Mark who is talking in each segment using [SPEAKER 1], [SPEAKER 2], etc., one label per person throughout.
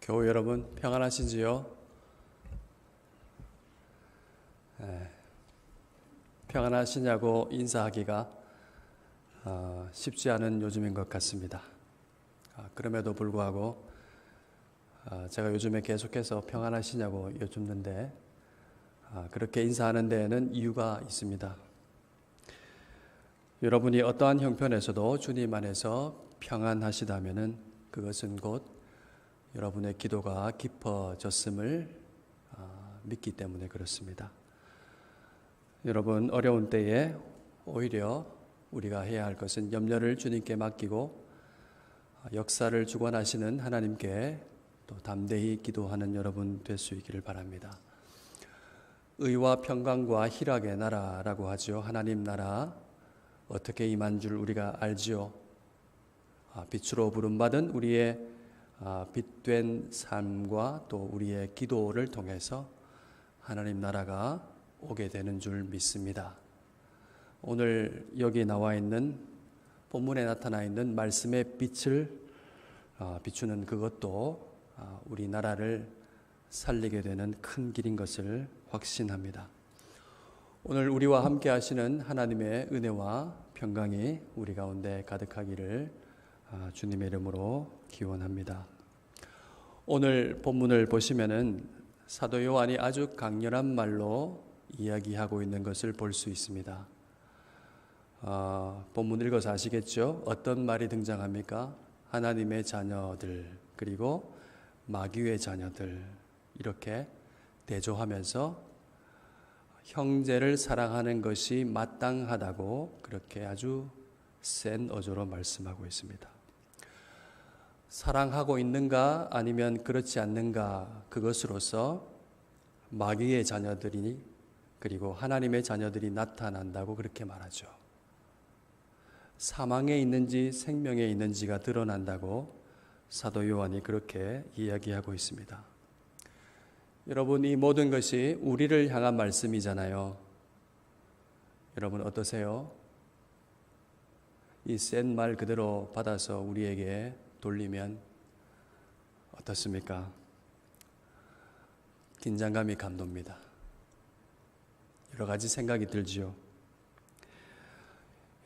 [SPEAKER 1] 교우 여러분 평안하신지요? 평안하시냐고 인사하기가 쉽지 않은 요즘인 것 같습니다. 그럼에도 불구하고 제가 요즘에 계속해서 평안하시냐고 여쭙는데 그렇게 인사하는 데에는 이유가 있습니다. 여러분이 어떠한 형편에서도 주님 안에서 평안하시다면은 그것은 곧 여러분의 기도가 깊어졌음을 믿기 때문에 그렇습니다. 여러분 어려운 때에 오히려 우리가 해야 할 것은 염려를 주님께 맡기고 역사를 주관하시는 하나님께 또 담대히 기도하는 여러분 될 수 있기를 바랍니다. 의와 평강과 희락의 나라라고 하죠. 하나님 나라 어떻게 임한 줄 우리가 알지요. 빛으로 부름받은 우리의 빛된 삶과 또 우리의 기도를 통해서 하나님 나라가 오게 되는 줄 믿습니다. 오늘 여기 나와 있는 본문에 나타나 있는 말씀의 빛을 비추는 그것도 우리 나라를 살리게 되는 큰 길인 것을 확신합니다. 오늘 우리와 함께 하시는 하나님의 은혜와 평강이 우리 가운데 가득하기를 주님의 이름으로 기원합니다. 오늘 본문을 보시면은 사도 요한이 아주 강렬한 말로 이야기하고 있는 것을 볼 수 있습니다. 본문 읽어서 아시겠죠? 어떤 말이 등장합니까? 하나님의 자녀들 그리고 마귀의 자녀들 이렇게 대조하면서 형제를 사랑하는 것이 마땅하다고 그렇게 아주 센 어조로 말씀하고 있습니다. 사랑하고 있는가 아니면 그렇지 않는가 그것으로서 마귀의 자녀들이 그리고 하나님의 자녀들이 나타난다고 그렇게 말하죠. 사망에 있는지 생명에 있는지가 드러난다고 사도 요한이 그렇게 이야기하고 있습니다. 여러분 이 모든 것이 우리를 향한 말씀이잖아요. 여러분 어떠세요? 이 센 말 그대로 받아서 우리에게 돌리면 어떻습니까? 긴장감이 감돕니다. 여러 가지 생각이 들지요.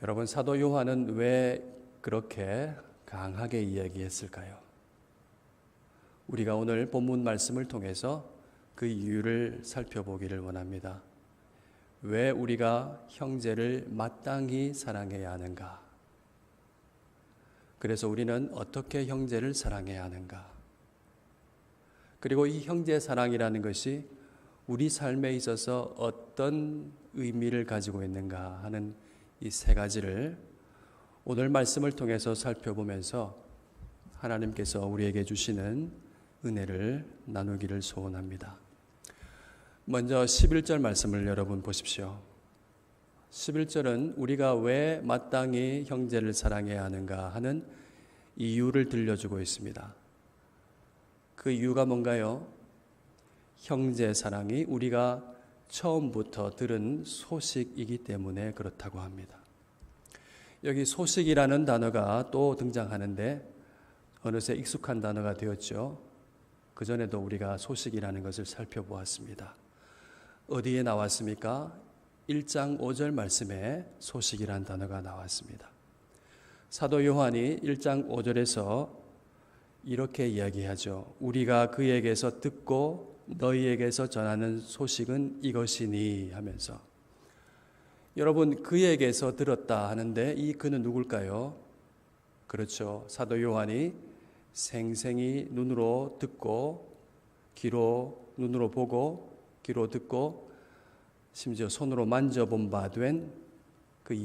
[SPEAKER 1] 여러분 사도 요한은 왜 그렇게 강하게 이야기했을까요? 우리가 오늘 본문 말씀을 통해서 그 이유를 살펴보기를 원합니다. 왜 우리가 형제를 마땅히 사랑해야 하는가? 그래서 우리는 어떻게 형제를 사랑해야 하는가? 그리고 이 형제 사랑이라는 것이 우리 삶에 있어서 어떤 의미를 가지고 있는가 하는 이 세 가지를 오늘 말씀을 통해서 살펴보면서 하나님께서 우리에게 주시는 은혜를 나누기를 소원합니다. 먼저 11절 말씀을 여러분 보십시오. 11절은 우리가 왜 마땅히 형제를 사랑해야 하는가 하는 이유를 들려주고 있습니다. 그 이유가 뭔가요? 형제 사랑이 우리가 처음부터 들은 소식이기 때문에 그렇다고 합니다. 여기 소식이라는 단어가 또 등장하는데 어느새 익숙한 단어가 되었죠. 그전에도 우리가 소식이라는 것을 살펴보았습니다. 어디에 나왔습니까? 1장 5절 말씀에 소식이라는 단어가 나왔습니다. 사도 요한이 1장 5절에서 이렇게 이야기하죠. 우리가 그에게서 듣고 너희에게서 전하는 소식은 이것이니 하면서 여러분 그에게서 들었다 하는데 이 그는 누굴까요? 그렇죠. 사도 요한이 생생히 눈으로 듣고 귀로 눈으로 보고 귀로 듣고 심지어 손으로 만져본 바 된 그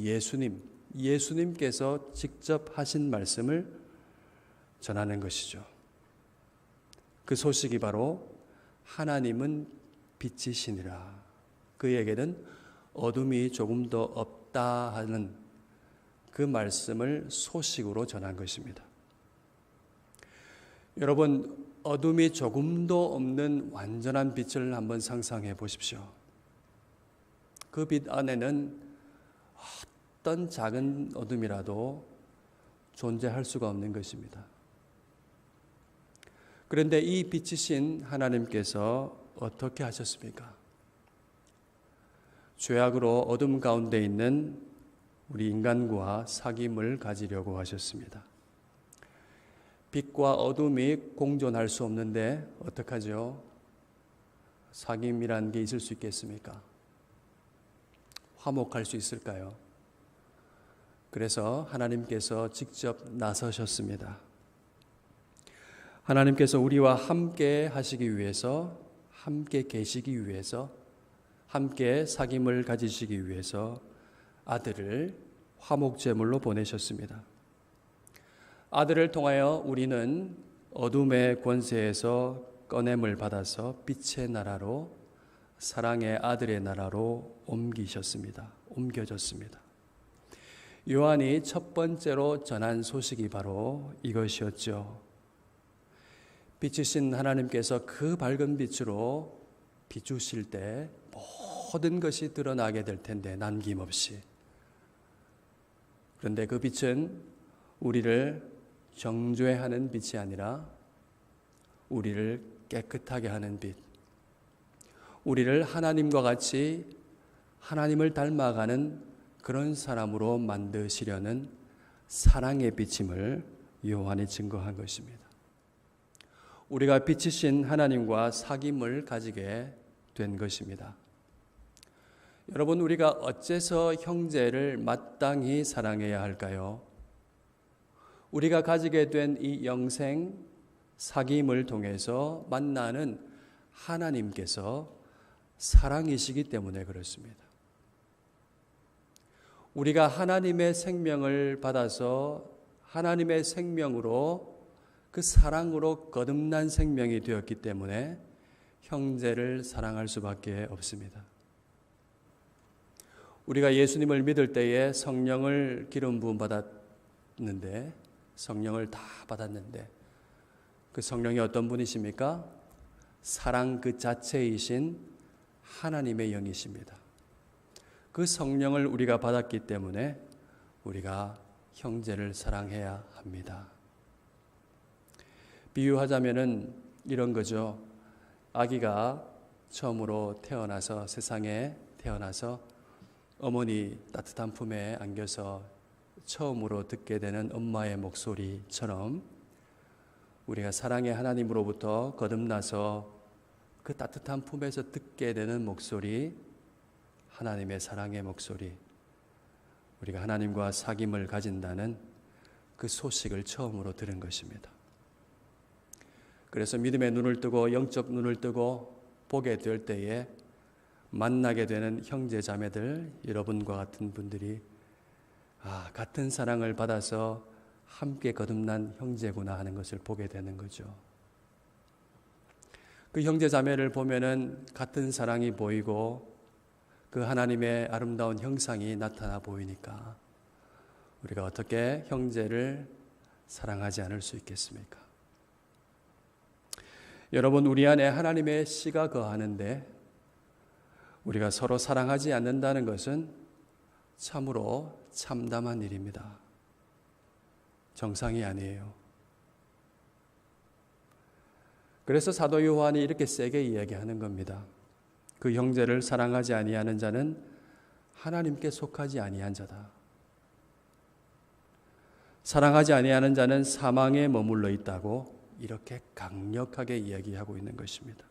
[SPEAKER 1] 예수님께서 직접 하신 말씀을 전하는 것이죠. 그 소식이 바로 하나님은 빛이시니라. 그에게는 어둠이 조금도 없다 하는 그 말씀을 소식으로 전한 것입니다. 여러분 어둠이 조금도 없는 완전한 빛을 한번 상상해 보십시오. 그 빛 안에는 어떤 작은 어둠이라도 존재할 수가 없는 것입니다. 그런데 이 빛이신 하나님께서 어떻게 하셨습니까? 죄악으로 어둠 가운데 있는 우리 인간과 사귐을 가지려고 하셨습니다. 빛과 어둠이 공존할 수 없는데 어떡하죠? 사귐이라는 게 있을 수 있겠습니까? 화목할 수 있을까요? 그래서 하나님께서 직접 나서셨습니다. 하나님께서 우리와 함께 하시기 위해서, 함께 계시기 위해서, 함께 사귐을 가지시기 위해서 아들을 화목제물로 보내셨습니다. 아들을 통하여 우리는 어둠의 권세에서 꺼냄을 받아서 빛의 나라로, 사랑의 아들의 나라로 옮겨졌습니다. 요한이 첫 번째로 전한 소식이 바로 이것이었죠. 빛이신 하나님께서 그 밝은 빛으로 비추실 때 모든 것이 드러나게 될 텐데 남김없이. 그런데 그 빛은 우리를 정죄하는 빛이 아니라 우리를 깨끗하게 하는 빛, 우리를 하나님과 같이 하나님을 닮아가는 그런 사람으로 만드시려는 사랑의 빛임을 요한이 증거한 것입니다. 우리가 빛이신 하나님과 사귐을 가지게 된 것입니다. 여러분, 우리가 어째서 형제를 마땅히 사랑해야 할까요? 우리가 가지게 된 이 영생 사귐을 통해서 만나는 하나님께서 사랑이시기 때문에 그렇습니다. 우리가 하나님의 생명을 받아서 하나님의 생명으로 그 사랑으로 거듭난 생명이 되었기 때문에 형제를 사랑할 수밖에 없습니다. 우리가 예수님을 믿을 때에 성령을 기름 부음 받았는데, 성령을 다 받았는데 그 성령이 어떤 분이십니까? 사랑 그 자체이신 하나님의 영이십니다. 그 성령을 우리가 받았기 때문에 우리가 형제를 사랑해야 합니다. 비유하자면은 이런 거죠. 아기가 처음으로 태어나서 세상에 태어나서 어머니 따뜻한 품에 안겨서 처음으로 듣게 되는 엄마의 목소리처럼 우리가 사랑의 하나님으로부터 거듭나서 그 따뜻한 품에서 듣게 되는 목소리, 하나님의 사랑의 목소리, 우리가 하나님과 사귐을 가진다는 그 소식을 처음으로 들은 것입니다. 그래서 믿음의 눈을 뜨고 영적 눈을 뜨고 보게 될 때에 만나게 되는 형제 자매들, 여러분과 같은 분들이 같은 사랑을 받아서 함께 거듭난 형제구나 하는 것을 보게 되는 거죠. 그 형제 자매를 보면은 같은 사랑이 보이고 그 하나님의 아름다운 형상이 나타나 보이니까 우리가 어떻게 형제를 사랑하지 않을 수 있겠습니까? 여러분, 우리 안에 하나님의 씨가 거하는데 우리가 서로 사랑하지 않는다는 것은 참으로 참담한 일입니다. 정상이 아니에요. 그래서 사도 요한이 이렇게 세게 이야기하는 겁니다. 그 형제를 사랑하지 아니하는 자는 하나님께 속하지 아니한 자다. 사랑하지 아니하는 자는 사망에 머물러 있다고 이렇게 강력하게 이야기하고 있는 것입니다.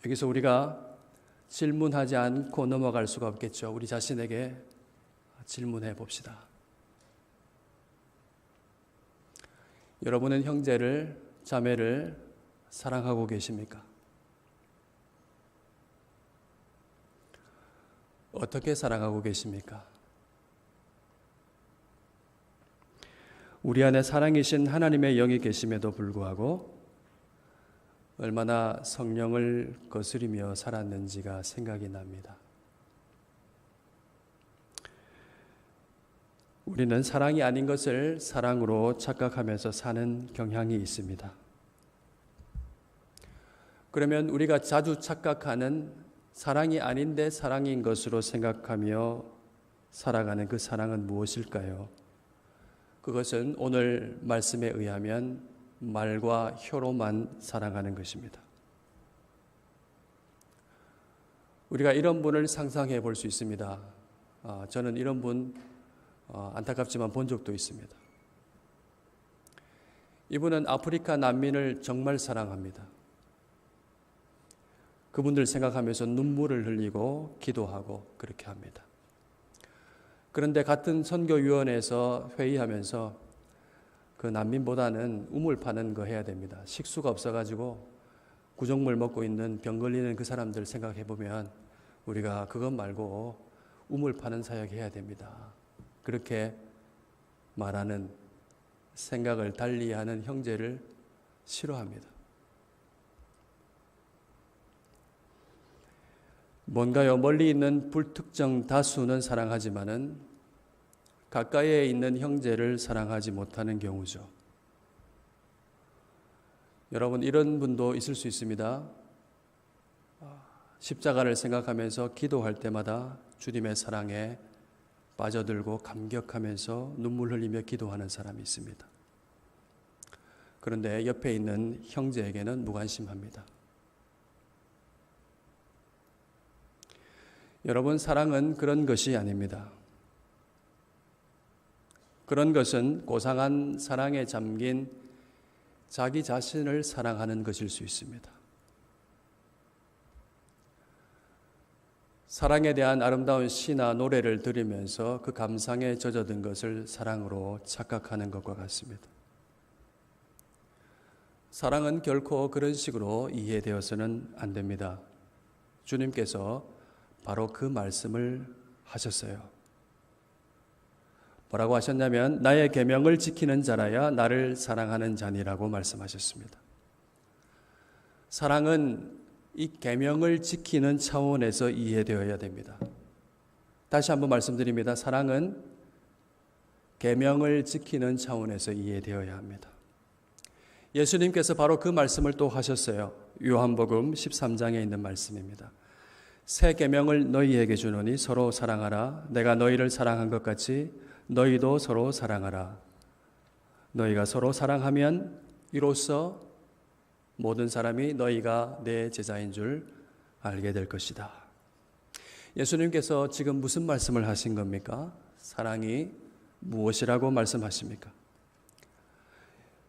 [SPEAKER 1] 여기서 우리가 질문하지 않고 넘어갈 수가 없겠죠. 우리 자신에게 질문해 봅시다. 여러분은 형제를, 자매를 사랑하고 계십니까? 어떻게 사랑하고 계십니까? 우리 안에 사랑이신 하나님의 영이 계심에도 불구하고 얼마나 성령을 거스리며 살았는지가 생각이 납니다. 우리는 사랑이 아닌 것을 사랑으로 착각하면서 사는 경향이 있습니다. 그러면 우리가 자주 착각하는 사랑이 아닌데 사랑인 것으로 생각하며 살아가는 그 사랑은 무엇일까요? 그것은 오늘 말씀에 의하면 말과 혀로만 사랑하는 것입니다. 우리가 이런 분을 상상해 볼 수 있습니다. 저는 이런 분 안타깝지만 본 적도 있습니다. 이분은 아프리카 난민을 정말 사랑합니다. 그분들 생각하면서 눈물을 흘리고 기도하고 그렇게 합니다. 그런데 같은 선교위원회에서 회의하면서 그 난민보다는 우물 파는 거 해야 됩니다. 식수가 없어가지고 구정물 먹고 있는 병 걸리는 그 사람들 생각해 보면 우리가 그것 말고 우물 파는 사역 해야 됩니다. 그렇게 말하는 생각을 달리하는 형제를 싫어합니다. 뭔가요? 멀리 있는 불특정 다수는 사랑하지만은 가까이에 있는 형제를 사랑하지 못하는 경우죠. 여러분, 이런 분도 있을 수 있습니다. 십자가를 생각하면서 기도할 때마다 주님의 사랑에 빠져들고 감격하면서 눈물 흘리며 기도하는 사람이 있습니다. 그런데 옆에 있는 형제에게는 무관심합니다. 여러분, 사랑은 그런 것이 아닙니다. 그런 것은 고상한 사랑에 잠긴 자기 자신을 사랑하는 것일 수 있습니다. 사랑에 대한 아름다운 시나 노래를 들으면서 그 감상에 젖어든 것을 사랑으로 착각하는 것과 같습니다. 사랑은 결코 그런 식으로 이해되어서는 안 됩니다. 주님께서 바로 그 말씀을 하셨어요. 뭐라고 하셨냐면 나의 계명을 지키는 자라야 나를 사랑하는 자니라고 말씀하셨습니다. 사랑은 이 계명을 지키는 차원에서 이해되어야 됩니다. 다시 한번 말씀드립니다. 사랑은 계명을 지키는 차원에서 이해되어야 합니다. 예수님께서 바로 그 말씀을 또 하셨어요. 요한복음 13장에 있는 말씀입니다. 새 계명을 너희에게 주노니 서로 사랑하라. 내가 너희를 사랑한 것 같이 너희도 서로 사랑하라. 너희가 서로 사랑하면 이로써 모든 사람이 너희가 내 제자인 줄 알게 될 것이다. 예수님께서 지금 무슨 말씀을 하신 겁니까? 사랑이 무엇이라고 말씀하십니까?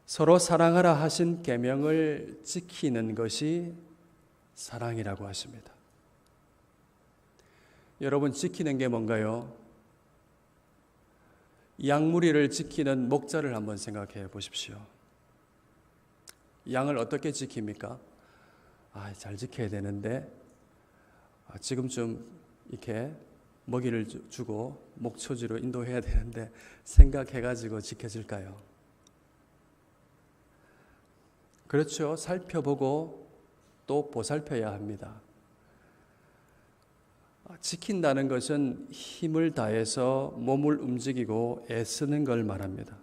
[SPEAKER 1] 서로 사랑하라 하신 계명을 지키는 것이 사랑이라고 하십니다. 여러분, 지키는 게 뭔가요? 양무리를 지키는 목자를 한번 생각해 보십시오. 양을 어떻게 지킵니까? 잘 지켜야 되는데 지금쯤 이렇게 먹이를 주고 목초지로 인도해야 되는데 생각해가지고 지켜질까요? 그렇죠. 살펴보고 또 보살펴야 합니다. 지킨다는 것은 힘을 다해서 몸을 움직이고 애쓰는 걸 말합니다.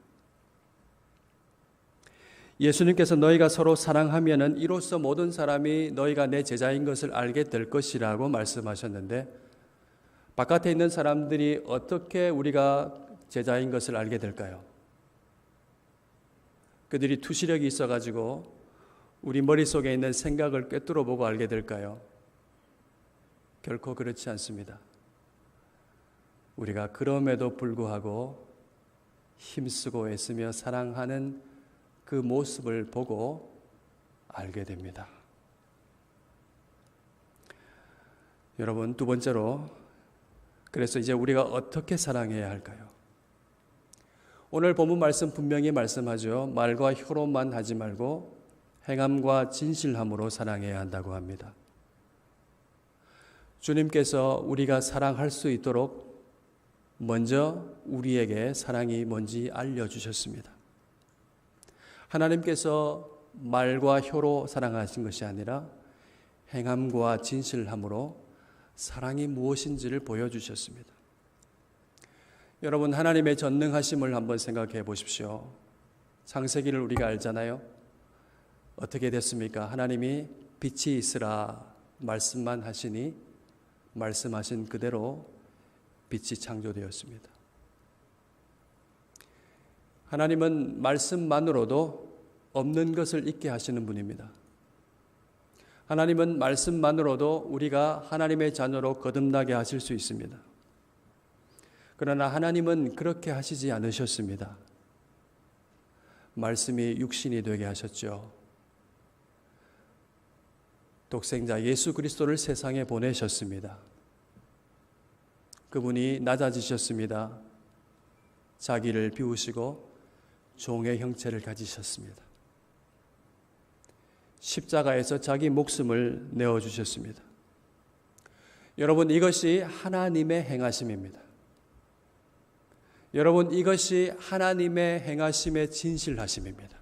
[SPEAKER 1] 예수님께서 너희가 서로 사랑하면은 이로써 모든 사람이 너희가 내 제자인 것을 알게 될 것이라고 말씀하셨는데 바깥에 있는 사람들이 어떻게 우리가 제자인 것을 알게 될까요? 그들이 투시력이 있어가지고 우리 머릿속에 있는 생각을 꿰뚫어 보고 알게 될까요? 결코 그렇지 않습니다. 우리가 그럼에도 불구하고 힘쓰고 애쓰며 사랑하는 그 모습을 보고 알게 됩니다. 여러분, 두 번째로, 그래서 이제 우리가 어떻게 사랑해야 할까요? 오늘 본문 말씀 분명히 말씀하죠. 말과 혀로만 하지 말고 행함과 진실함으로 사랑해야 한다고 합니다. 주님께서 우리가 사랑할 수 있도록 먼저 우리에게 사랑이 뭔지 알려주셨습니다. 하나님께서 말과 혀로 사랑하신 것이 아니라 행함과 진실함으로 사랑이 무엇인지를 보여주셨습니다. 여러분, 하나님의 전능하심을 한번 생각해 보십시오. 창세기를 우리가 알잖아요. 어떻게 됐습니까? 하나님이 빛이 있으라 말씀만 하시니 말씀하신 그대로 빛이 창조되었습니다. 하나님은 말씀만으로도 없는 것을 잊게 하시는 분입니다. 하나님은 말씀만으로도 우리가 하나님의 자녀로 거듭나게 하실 수 있습니다. 그러나 하나님은 그렇게 하시지 않으셨습니다. 말씀이 육신이 되게 하셨죠. 독생자 예수 그리스도를 세상에 보내셨습니다. 그분이 낮아지셨습니다. 자기를 비우시고 종의 형체를 가지셨습니다. 십자가에서 자기 목숨을 내어주셨습니다. 여러분, 이것이 하나님의 행하심입니다. 여러분, 이것이 하나님의 행하심의 진실하심입니다.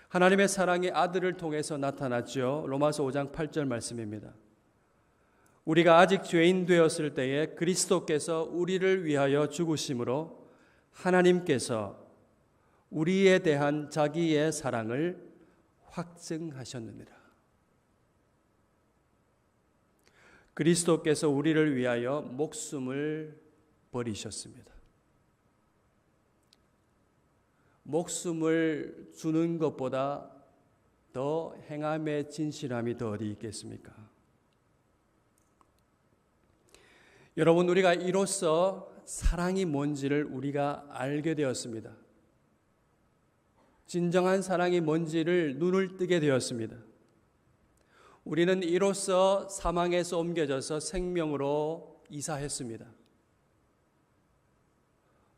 [SPEAKER 1] 하나님의 사랑이 아들을 통해서 나타났죠. 로마서 5장 8절 말씀입니다. 우리가 아직 죄인 되었을 때에 그리스도께서 우리를 위하여 죽으심으로 하나님께서 우리에 대한 자기의 사랑을 확증하셨느니라. 그리스도께서 우리를 위하여 목숨을 버리셨습니다. 목숨을 주는 것보다 더 행함의 진실함이 더 어디 있겠습니까? 여러분, 우리가 이로써 사랑이 뭔지를 우리가 알게 되었습니다. 진정한 사랑이 뭔지를 눈을 뜨게 되었습니다. 우리는 이로써 사망에서 옮겨져서 생명으로 이사했습니다.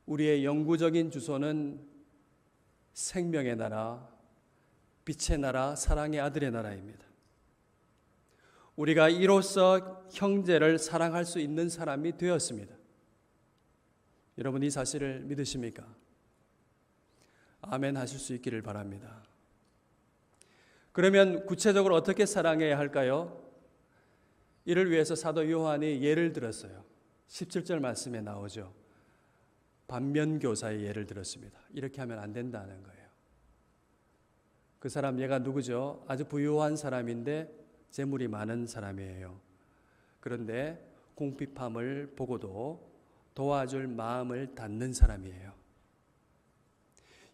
[SPEAKER 1] 우리의 영구적인 주소는 생명의 나라, 빛의 나라, 사랑의 아들의 나라입니다. 우리가 이로써 형제를 사랑할 수 있는 사람이 되었습니다. 여러분, 이 사실을 믿으십니까? 아멘 하실 수 있기를 바랍니다. 그러면 구체적으로 어떻게 사랑해야 할까요? 이를 위해서 사도 요한이 예를 들었어요. 17절 말씀에 나오죠. 반면교사의 예를 들었습니다. 이렇게 하면 안 된다는 거예요. 그 사람 얘가 누구죠? 아주 부유한 사람인데 재물이 많은 사람이에요. 그런데 궁핍함을 보고도 도와줄 마음을 닫는 사람이에요.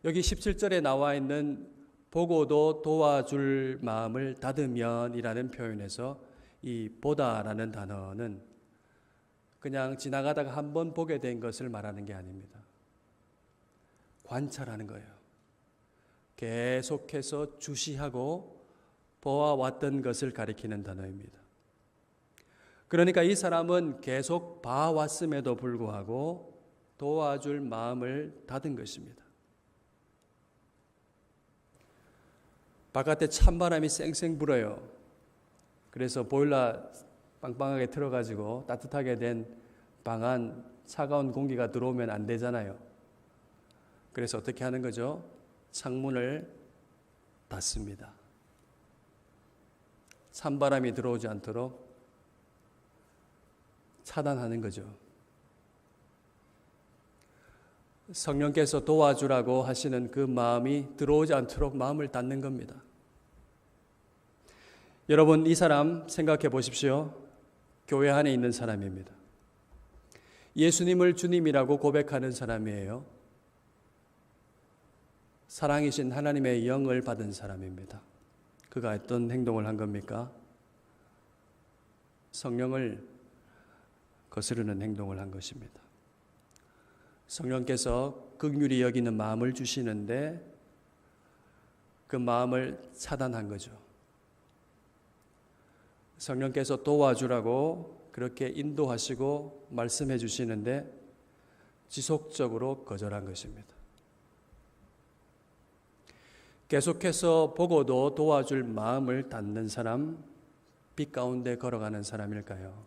[SPEAKER 1] 여기 17절에 나와 있는 보고도 도와줄 마음을 닫으면 이라는 표현에서 이 보다라는 단어는 그냥 지나가다가 한번 보게 된 것을 말하는 게 아닙니다. 관찰하는 거예요. 계속해서 주시하고 보아왔던 것을 가리키는 단어입니다. 그러니까 이 사람은 계속 봐왔음에도 불구하고 도와줄 마음을 닫은 것입니다. 바깥에 찬바람이 쌩쌩 불어요. 그래서 보일러 빵빵하게 틀어가지고 따뜻하게 된 방 안 차가운 공기가 들어오면 안 되잖아요. 그래서 어떻게 하는 거죠? 창문을 닫습니다. 찬바람이 들어오지 않도록 차단하는 거죠. 성령께서 도와주라고 하시는 그 마음이 들어오지 않도록 마음을 닫는 겁니다. 여러분, 이 사람 생각해 보십시오. 교회 안에 있는 사람입니다. 예수님을 주님이라고 고백하는 사람이에요. 사랑이신 하나님의 영을 받은 사람입니다. 그가 어떤 행동을 한 겁니까? 성령을 거스르는 행동을 한 것입니다. 성령께서 긍휼히 여기는 마음을 주시는데 그 마음을 차단한 거죠. 성령께서 도와주라고 그렇게 인도하시고 말씀해 주시는데 지속적으로 거절한 것입니다. 계속해서 보고도 도와줄 마음을 닫는 사람, 빛 가운데 걸어가는 사람일까요?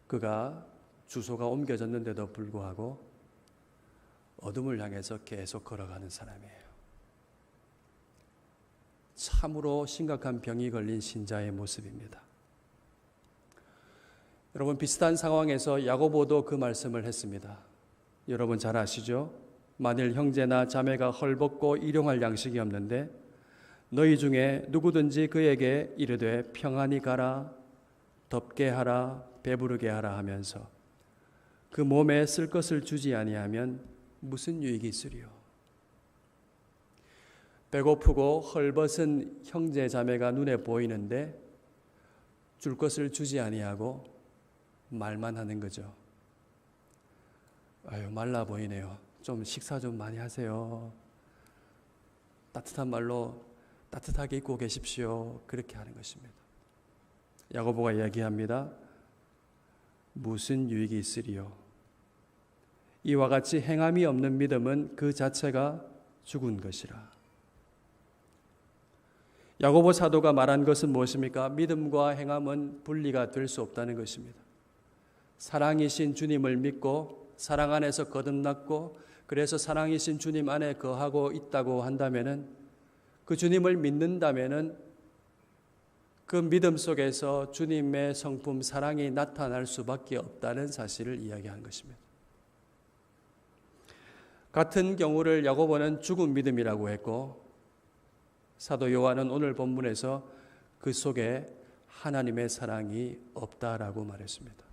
[SPEAKER 1] 그가 주소가 옮겨졌는데도 불구하고 어둠을 향해서 계속 걸어가는 사람이에요. 참으로 심각한 병이 걸린 신자의 모습입니다. 여러분, 비슷한 상황에서 야고보도 그 말씀을 했습니다. 여러분 잘 아시죠? 만일 형제나 자매가 헐벗고 일용할 양식이 없는데 너희 중에 누구든지 그에게 이르되 평안히 가라, 덥게 하라, 배부르게 하라 하면서 그 몸에 쓸 것을 주지 아니하면 무슨 유익이 있으리요? 배고프고 헐벗은 형제 자매가 눈에 보이는데 줄 것을 주지 아니하고 말만 하는 거죠. 아유, 말라 보이네요. 좀 식사 좀 많이 하세요. 따뜻한 말로 따뜻하게 입고 계십시오. 그렇게 하는 것입니다. 야고보가 이야기합니다. 무슨 유익이 있으리요? 이와 같이 행함이 없는 믿음은 그 자체가 죽은 것이라. 야고보 사도가 말한 것은 무엇입니까? 믿음과 행함은 분리가 될 수 없다는 것입니다. 사랑이신 주님을 믿고 사랑 안에서 거듭났고 그래서 사랑이신 주님 안에 거하고 있다고 한다면은 그 주님을 믿는다면은 그 믿음 속에서 주님의 성품 사랑이 나타날 수밖에 없다는 사실을 이야기한 것입니다. 같은 경우를 야고보는 죽은 믿음이라고 했고 사도 요한은 오늘 본문에서 그 속에 하나님의 사랑이 없다라고 말했습니다.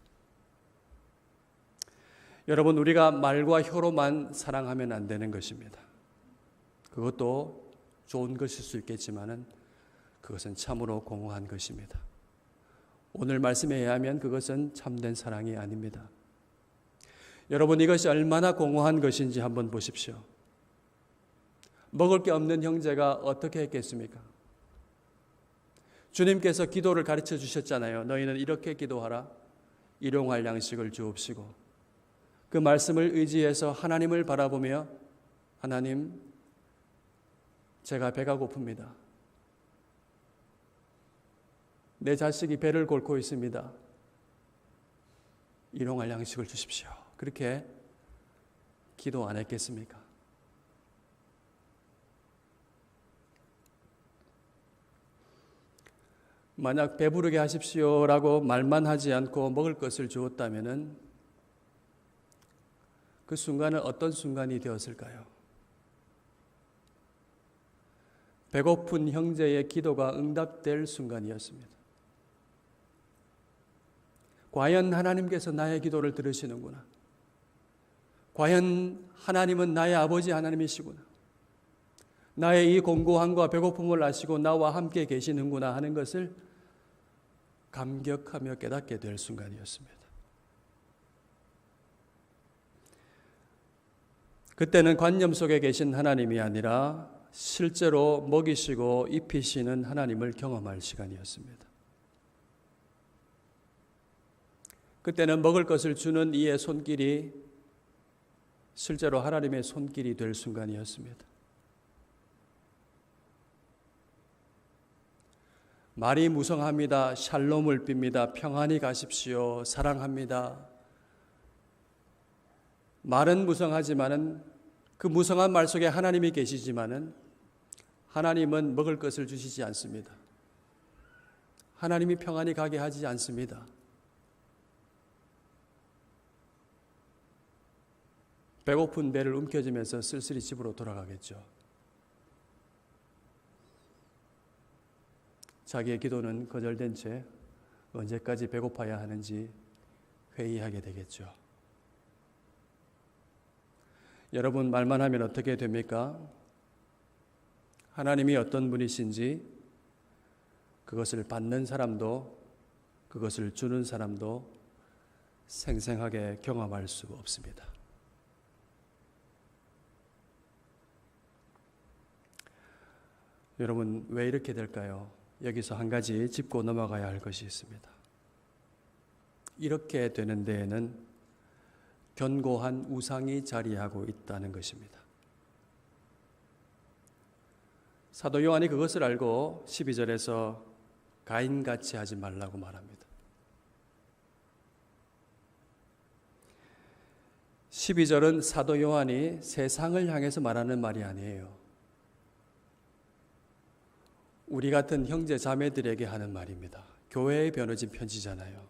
[SPEAKER 1] 여러분, 우리가 말과 혀로만 사랑하면 안 되는 것입니다. 그것도 좋은 것일 수 있겠지만은 그것은 참으로 공허한 것입니다. 오늘 말씀에 의하면 그것은 참된 사랑이 아닙니다. 여러분, 이것이 얼마나 공허한 것인지 한번 보십시오. 먹을 게 없는 형제가 어떻게 했겠습니까? 주님께서 기도를 가르쳐 주셨잖아요. 너희는 이렇게 기도하라. 일용할 양식을 주옵시고. 그 말씀을 의지해서 하나님을 바라보며 하나님, 제가 배가 고픕니다. 내 자식이 배를 곪고 있습니다. 일용할 양식을 주십시오. 그렇게 기도 안 했겠습니까? 만약 배부르게 하십시오라고 말만 하지 않고 먹을 것을 주었다면은 그 순간은 어떤 순간이 되었을까요? 배고픈 형제의 기도가 응답될 순간이었습니다. 과연 하나님께서 나의 기도를 들으시는구나. 과연 하나님은 나의 아버지 하나님이시구나. 나의 이 공고함과 배고픔을 아시고 나와 함께 계시는구나 하는 것을 감격하며 깨닫게 될 순간이었습니다. 그때는 관념 속에 계신 하나님이 아니라 실제로 먹이시고 입히시는 하나님을 경험할 시간이었습니다. 그때는 먹을 것을 주는 이의 손길이 실제로 하나님의 손길이 될 순간이었습니다. 말이 무성합니다. 샬롬을 빕니다. 평안히 가십시오. 사랑합니다. 말은 무성하지만은 그 무성한 말 속에 하나님이 계시지만은 하나님은 먹을 것을 주시지 않습니다. 하나님이 평안히 가게 하지 않습니다. 배고픈 배를 움켜쥐면서 쓸쓸히 집으로 돌아가겠죠. 자기의 기도는 거절된 채 언제까지 배고파야 하는지 회의하게 되겠죠. 여러분, 말만 하면 어떻게 됩니까? 하나님이 어떤 분이신지 그것을 받는 사람도 그것을 주는 사람도 생생하게 경험할 수 없습니다. 여러분, 왜 이렇게 될까요? 여기서 한 가지 짚고 넘어가야 할 것이 있습니다. 이렇게 되는 데에는 견고한 우상이 자리하고 있다는 것입니다. 사도 요한이 그것을 알고 12절에서 가인같이 하지 말라고 말합니다. 12절은 사도 요한이 세상을 향해서 말하는 말이 아니에요. 우리 같은 형제 자매들에게 하는 말입니다. 교회에 변호진 편지잖아요.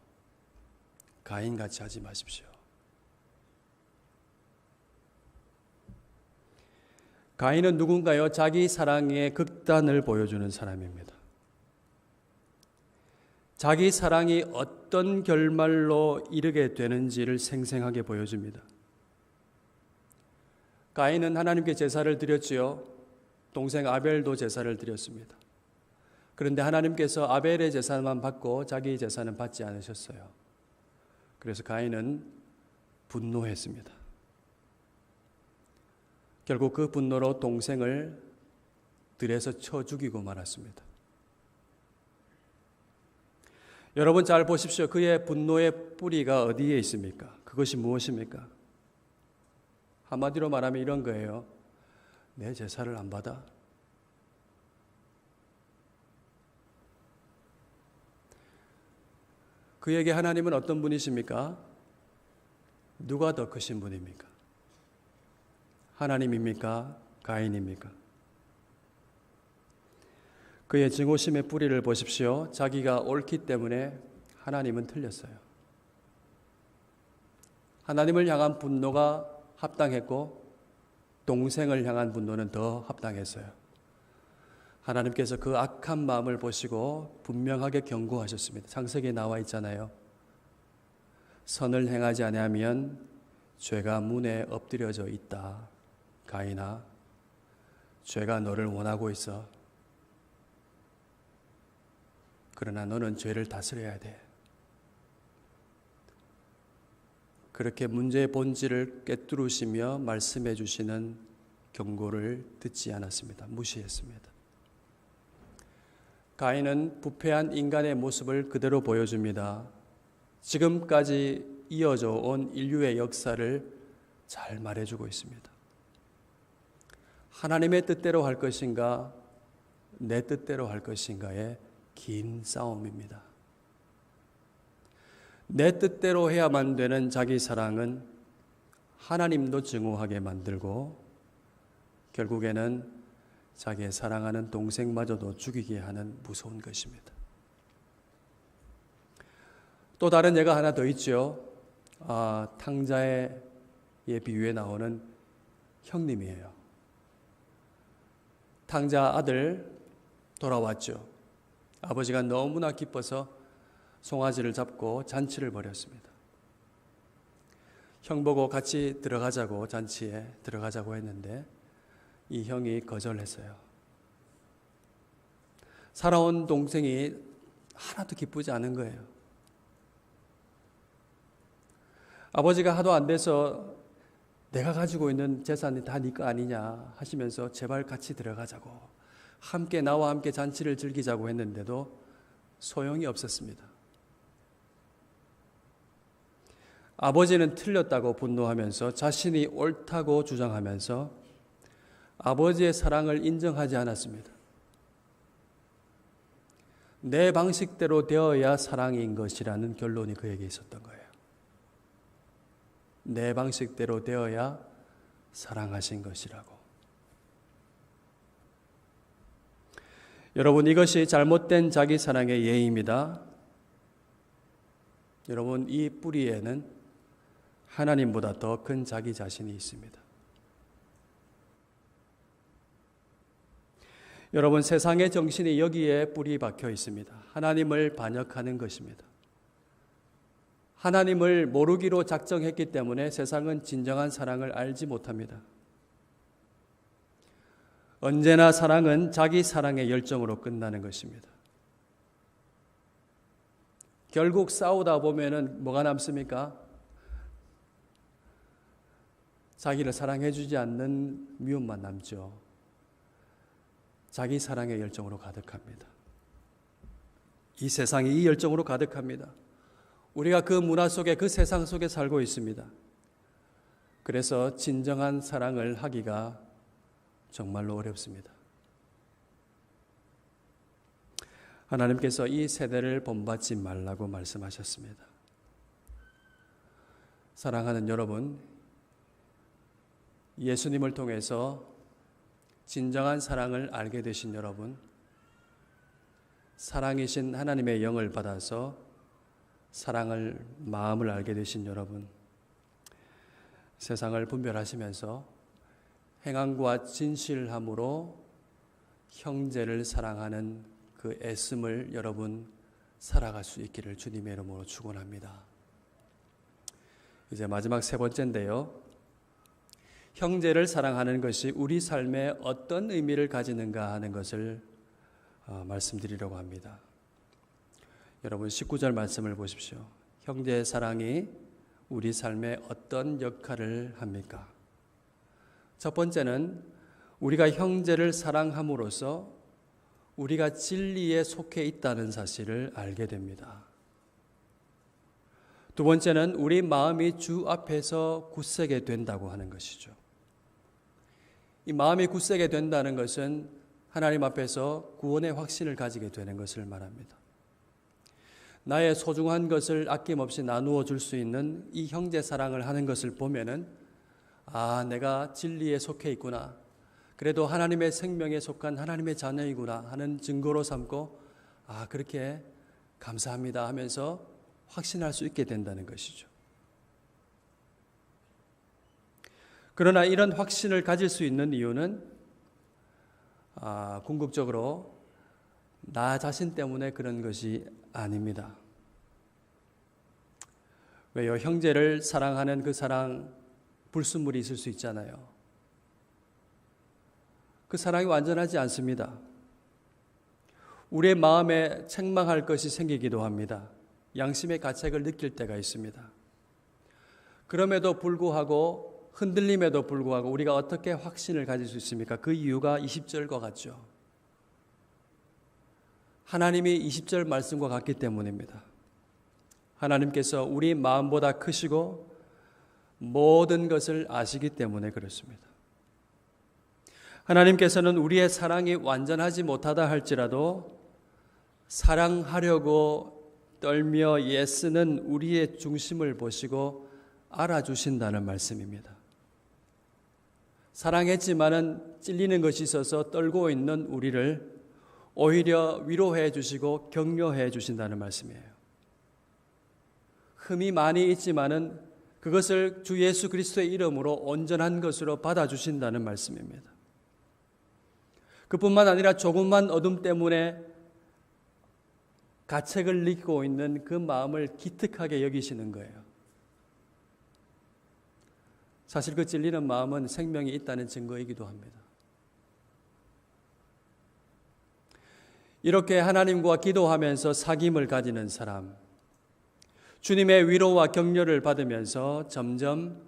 [SPEAKER 1] 가인같이 하지 마십시오. 가인은 누군가요? 자기 사랑의 극단을 보여주는 사람입니다. 자기 사랑이 어떤 결말로 이르게 되는지를 생생하게 보여줍니다. 가인은 하나님께 제사를 드렸지요. 동생 아벨도 제사를 드렸습니다. 그런데 하나님께서 아벨의 제사만 받고 자기 제사는 받지 않으셨어요. 그래서 가인은 분노했습니다. 결국 그 분노로 동생을 들에서 쳐 죽이고 말았습니다. 여러분 잘 보십시오. 그의 분노의 뿌리가 어디에 있습니까? 그것이 무엇입니까? 한마디로 말하면 이런 거예요. 내 제사를 안 받아? 그에게 하나님은 어떤 분이십니까? 누가 더 크신 분입니까? 하나님입니까? 가인입니까? 그의 증오심의 뿌리를 보십시오. 자기가 옳기 때문에 하나님은 틀렸어요. 하나님을 향한 분노가 합당했고 동생을 향한 분노는 더 합당했어요. 하나님께서 그 악한 마음을 보시고 분명하게 경고하셨습니다. 창세기에 나와 있잖아요. 선을 행하지 아니하면 죄가 문에 엎드려져 있다. 가인아, 죄가 너를 원하고 있어. 그러나 너는 죄를 다스려야 돼. 그렇게 문제의 본질을 꿰뚫으시며 말씀해 주시는 경고를 듣지 않았습니다. 무시했습니다. 가인은 부패한 인간의 모습을 그대로 보여줍니다. 지금까지 이어져 온 인류의 역사를 잘 말해주고 있습니다. 하나님의 뜻대로 할 것인가, 내 뜻대로 할 것인가의 긴 싸움입니다. 내 뜻대로 해야만 되는 자기 사랑은 하나님도 증오하게 만들고 결국에는 자기의 사랑하는 동생마저도 죽이게 하는 무서운 것입니다. 또 다른 예가 하나 더 있죠. 탕자의 비유에 나오는 형님이에요. 탕자 아들 돌아왔죠. 아버지가 너무나 기뻐서 송아지를 잡고 잔치를 벌였습니다. 형 보고 같이 들어가자고, 잔치에 들어가자고 했는데 이 형이 거절했어요. 살아온 동생이 하나도 기쁘지 않은 거예요. 아버지가 하도 안 돼서 내가 가지고 있는 재산이 다 네 거 아니냐 하시면서 제발 같이 들어가자고, 함께 나와 함께 잔치를 즐기자고 했는데도 소용이 없었습니다. 아버지는 틀렸다고 분노하면서 자신이 옳다고 주장하면서 아버지의 사랑을 인정하지 않았습니다. 내 방식대로 되어야 사랑인 것이라는 결론이 그에게 있었던 거예요. 내 방식대로 되어야 사랑하신 것이라고. 여러분, 이것이 잘못된 자기 사랑의 예입니다. 여러분, 이 뿌리에는 하나님보다 더 큰 자기 자신이 있습니다. 여러분, 세상의 정신이 여기에 뿌리 박혀 있습니다. 하나님을 반역하는 것입니다. 하나님을 모르기로 작정했기 때문에 세상은 진정한 사랑을 알지 못합니다. 언제나 사랑은 자기 사랑의 열정으로 끝나는 것입니다. 결국 싸우다 보면은 뭐가 남습니까? 자기를 사랑해 주지 않는 미움만 남죠. 자기 사랑의 열정으로 가득합니다. 이 세상이 이 열정으로 가득합니다. 우리가 그 문화 속에, 그 세상 속에 살고 있습니다. 그래서 진정한 사랑을 하기가 정말로 어렵습니다. 하나님께서 이 세대를 본받지 말라고 말씀하셨습니다. 사랑하는 여러분, 예수님을 통해서 진정한 사랑을 알게 되신 여러분, 사랑이신 하나님의 영을 받아서 사랑을, 마음을 알게 되신 여러분, 세상을 분별하시면서 행함과 진실함으로 형제를 사랑하는 그 애씀을 여러분 살아갈 수 있기를 주님의 이름으로 축원합니다. 이제 마지막 세 번째인데요. 형제를 사랑하는 것이 우리 삶에 어떤 의미를 가지는가 하는 것을 말씀드리려고 합니다. 여러분 19절 말씀을 보십시오. 형제의 사랑이 우리 삶에 어떤 역할을 합니까? 첫 번째는 우리가 형제를 사랑함으로써 우리가 진리에 속해 있다는 사실을 알게 됩니다. 두 번째는 우리 마음이 주 앞에서 굳세게 된다고 하는 것이죠. 이 마음이 굳세게 된다는 것은 하나님 앞에서 구원의 확신을 가지게 되는 것을 말합니다. 나의 소중한 것을 아낌없이 나누어 줄 수 있는 이 형제 사랑을 하는 것을 보면은 내가 진리에 속해 있구나. 그래도 하나님의 생명에 속한 하나님의 자녀이구나 하는 증거로 삼고 그렇게 감사합니다 하면서 확신할 수 있게 된다는 것이죠. 그러나 이런 확신을 가질 수 있는 이유는 궁극적으로 나 자신 때문에 그런 것이 아닙니다. 왜요? 형제를 사랑하는 그 사랑 불순물이 있을 수 있잖아요. 그 사랑이 완전하지 않습니다. 우리의 마음에 책망할 것이 생기기도 합니다. 양심의 가책을 느낄 때가 있습니다. 그럼에도 불구하고 흔들림에도 불구하고 우리가 어떻게 확신을 가질 수 있습니까? 그 이유가 20절과 같죠. 하나님이 20절 말씀과 같기 때문입니다. 하나님께서 우리 마음보다 크시고 모든 것을 아시기 때문에 그렇습니다. 하나님께서는 우리의 사랑이 완전하지 못하다 할지라도 사랑하려고 떨며 애쓰는 우리의 중심을 보시고 알아주신다는 말씀입니다. 사랑했지만은 찔리는 것이 있어서 떨고 있는 우리를 오히려 위로해 주시고 격려해 주신다는 말씀이에요. 흠이 많이 있지만은 그것을 주 예수 그리스도의 이름으로 온전한 것으로 받아주신다는 말씀입니다. 그뿐만 아니라 조금만 어둠 때문에 가책을 느끼고 있는 그 마음을 기특하게 여기시는 거예요. 사실 그 찔리는 마음은 생명이 있다는 증거이기도 합니다. 이렇게 하나님과 기도하면서 사귐을 가지는 사람, 주님의 위로와 격려를 받으면서 점점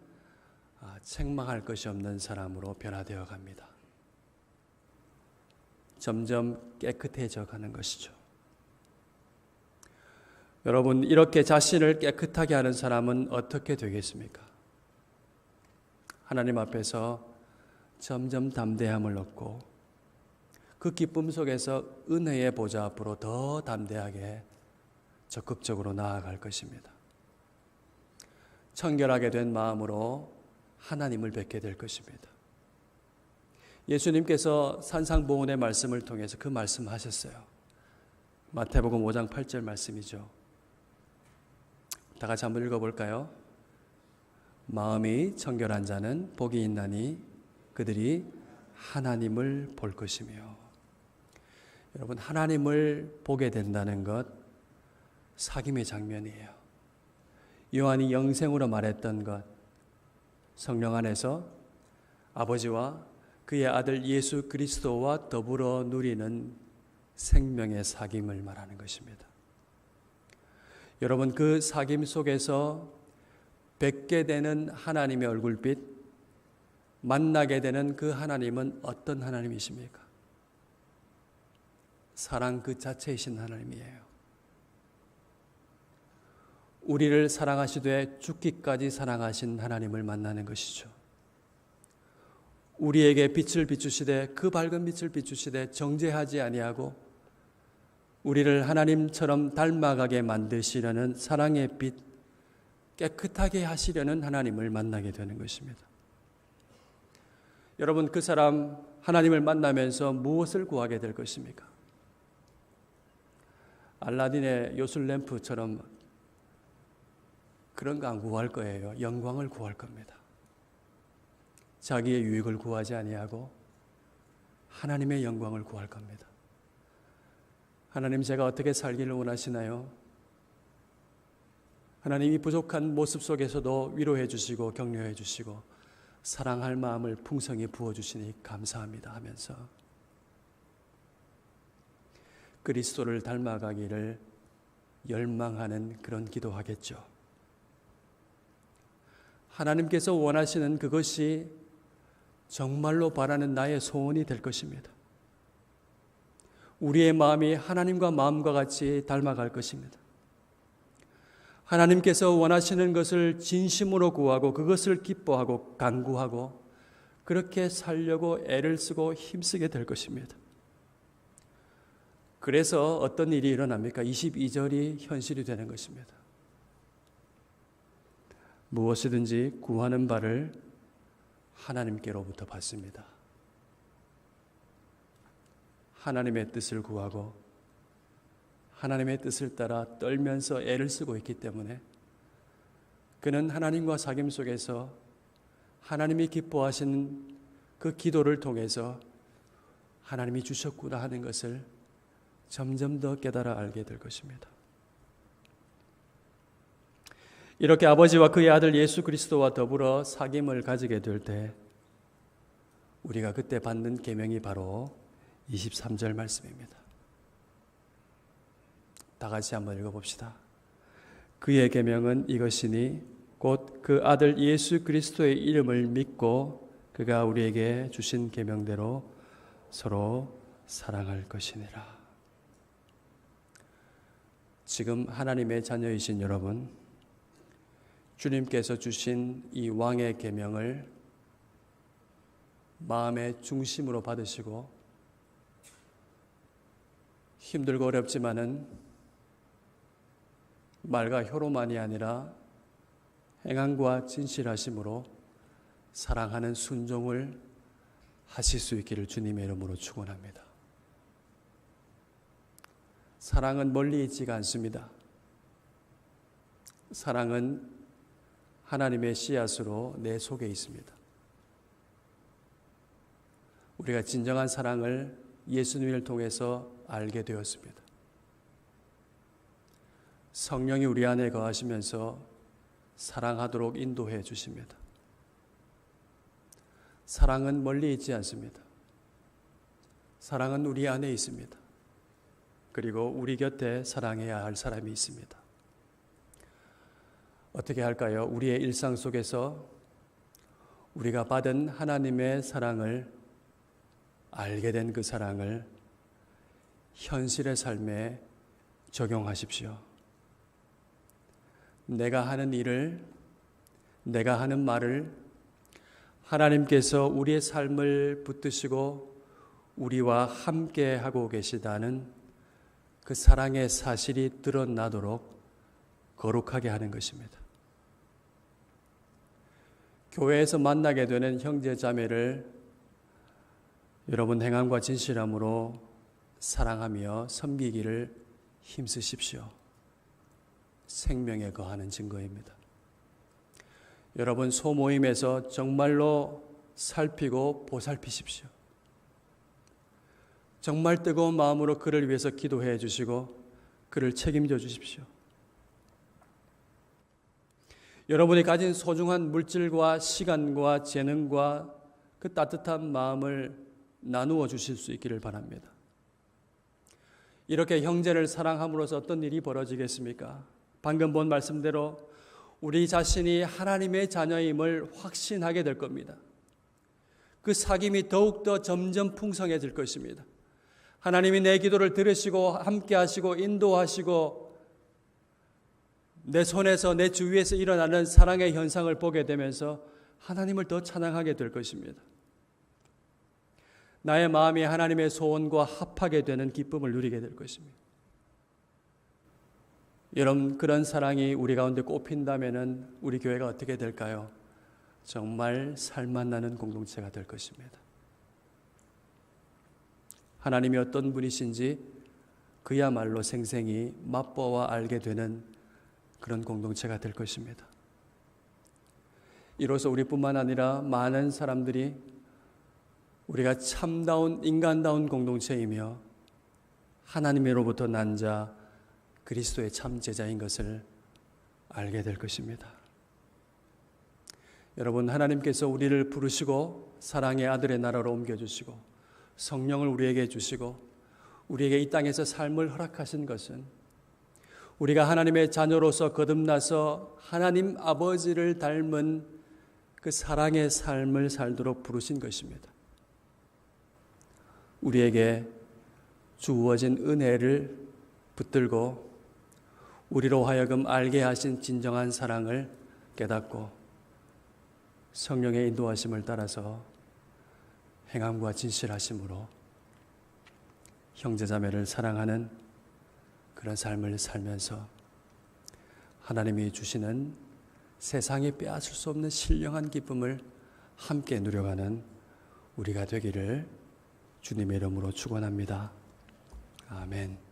[SPEAKER 1] 책망할 것이 없는 사람으로 변화되어 갑니다. 점점 깨끗해져 가는 것이죠. 여러분, 이렇게 자신을 깨끗하게 하는 사람은 어떻게 되겠습니까? 하나님 앞에서 점점 담대함을 얻고 그 기쁨 속에서 은혜의 보좌 앞으로 더 담대하게 적극적으로 나아갈 것입니다. 청결하게 된 마음으로 하나님을 뵙게 될 것입니다. 예수님께서 산상보훈의 말씀을 통해서 그 말씀하셨어요. 마태복음 5장 8절 말씀이죠. 다 같이 한번 읽어볼까요? 마음이 청결한 자는 복이 있나니 그들이 하나님을 볼 것이며. 여러분, 하나님을 보게 된다는 것 사귐의 장면이에요. 요한이 영생으로 말했던 것, 성령 안에서 아버지와 그의 아들 예수 그리스도와 더불어 누리는 생명의 사귐을 말하는 것입니다. 여러분, 그 사귐 속에서 뵙게 되는 하나님의 얼굴빛, 만나게 되는 그 하나님은 어떤 하나님이십니까? 사랑 그 자체이신 하나님이에요. 우리를 사랑하시되 죽기까지 사랑하신 하나님을 만나는 것이죠. 우리에게 빛을 비추시되 그 밝은 빛을 비추시되 정죄하지 아니하고 우리를 하나님처럼 닮아가게 만드시려는 사랑의 빛, 깨끗하게 하시려는 하나님을 만나게 되는 것입니다. 여러분, 그 사람 하나님을 만나면서 무엇을 구하게 될 것입니까? 알라딘의 요술램프처럼 그런 거 안 구할 거예요. 영광을 구할 겁니다. 자기의 유익을 구하지 아니하고 하나님의 영광을 구할 겁니다. 하나님, 제가 어떻게 살기를 원하시나요? 하나님이 부족한 모습 속에서도 위로해 주시고 격려해 주시고 사랑할 마음을 풍성히 부어주시니 감사합니다 하면서 그리스도를 닮아가기를 열망하는 그런 기도하겠죠. 하나님께서 원하시는 그것이 정말로 바라는 나의 소원이 될 것입니다. 우리의 마음이 하나님과 마음과 같이 닮아갈 것입니다. 하나님께서 원하시는 것을 진심으로 구하고 그것을 기뻐하고 간구하고 그렇게 살려고 애를 쓰고 힘쓰게 될 것입니다. 그래서 어떤 일이 일어납니까? 22절이 현실이 되는 것입니다. 무엇이든지 구하는 바를 하나님께로부터 받습니다. 하나님의 뜻을 구하고 하나님의 뜻을 따라 떨면서 애를 쓰고 있기 때문에 그는 하나님과 사귐 속에서 하나님이 기뻐하시는 그 기도를 통해서 하나님이 주셨구나 하는 것을 점점 더 깨달아 알게 될 것입니다. 이렇게 아버지와 그의 아들 예수 그리스도와 더불어 사귐을 가지게 될 때 우리가 그때 받는 계명이 바로 23절 말씀입니다. 다 같이 한번 읽어봅시다. 그의 계명은 이것이니 곧 그 아들 예수 그리스도의 이름을 믿고 그가 우리에게 주신 계명대로 서로 사랑할 것이니라. 지금 하나님의 자녀이신 여러분, 주님께서 주신 이 왕의 계명을 마음의 중심으로 받으시고 힘들고 어렵지만은 말과 혀로만이 아니라 행함과 진실하심으로 사랑하는 순종을 하실 수 있기를 주님의 이름으로 축원합니다. 사랑은 멀리 있지가 않습니다. 사랑은 하나님의 씨앗으로 내 속에 있습니다. 우리가 진정한 사랑을 예수님을 통해서 알게 되었습니다. 성령이 우리 안에 거하시면서 사랑하도록 인도해 주십니다. 사랑은 멀리 있지 않습니다. 사랑은 우리 안에 있습니다. 그리고 우리 곁에 사랑해야 할 사람이 있습니다. 어떻게 할까요? 우리의 일상 속에서 우리가 받은 하나님의 사랑을 알게 된 그 사랑을 현실의 삶에 적용하십시오. 내가 하는 일을, 내가 하는 말을 하나님께서 우리의 삶을 붙드시고 우리와 함께 하고 계시다는 그 사랑의 사실이 드러나도록 거룩하게 하는 것입니다. 교회에서 만나게 되는 형제 자매를 여러분 행함과 진실함으로 사랑하며 섬기기를 힘쓰십시오. 생명에 거하는 증거입니다. 여러분 소모임에서 정말로 살피고 보살피십시오. 정말 뜨거운 마음으로 그를 위해서 기도해 주시고 그를 책임져 주십시오. 여러분이 가진 소중한 물질과 시간과 재능과 그 따뜻한 마음을 나누어 주실 수 있기를 바랍니다. 이렇게 형제를 사랑함으로써 어떤 일이 벌어지겠습니까? 방금 본 말씀대로 우리 자신이 하나님의 자녀임을 확신하게 될 겁니다. 그 사귐이 더욱더 점점 풍성해질 것입니다. 하나님이 내 기도를 들으시고 함께 하시고 인도하시고 내 손에서 내 주위에서 일어나는 사랑의 현상을 보게 되면서 하나님을 더 찬양하게 될 것입니다. 나의 마음이 하나님의 소원과 합하게 되는 기쁨을 누리게 될 것입니다. 여러분 그런 사랑이 우리 가운데 꽃핀다면 우리 교회가 어떻게 될까요? 정말 살맛 나는 공동체가 될 것입니다. 하나님이 어떤 분이신지 그야말로 생생히 맛보아 알게 되는 그런 공동체가 될 것입니다. 이로써 우리뿐만 아니라 많은 사람들이 우리가 참다운 인간다운 공동체이며 하나님으로부터 난 자 그리스도의 참 제자인 것을 알게 될 것입니다. 여러분, 하나님께서 우리를 부르시고 사랑의 아들의 나라로 옮겨주시고 성령을 우리에게 주시고 우리에게 이 땅에서 삶을 허락하신 것은 우리가 하나님의 자녀로서 거듭나서 하나님 아버지를 닮은 그 사랑의 삶을 살도록 부르신 것입니다. 우리에게 주어진 은혜를 붙들고 우리로 하여금 알게 하신 진정한 사랑을 깨닫고 성령의 인도하심을 따라서 행함과 진실하심으로 형제자매를 사랑하는 그런 삶을 살면서 하나님이 주시는 세상에 빼앗을 수 없는 신령한 기쁨을 함께 누려가는 우리가 되기를 주님의 이름으로 축원합니다. 아멘.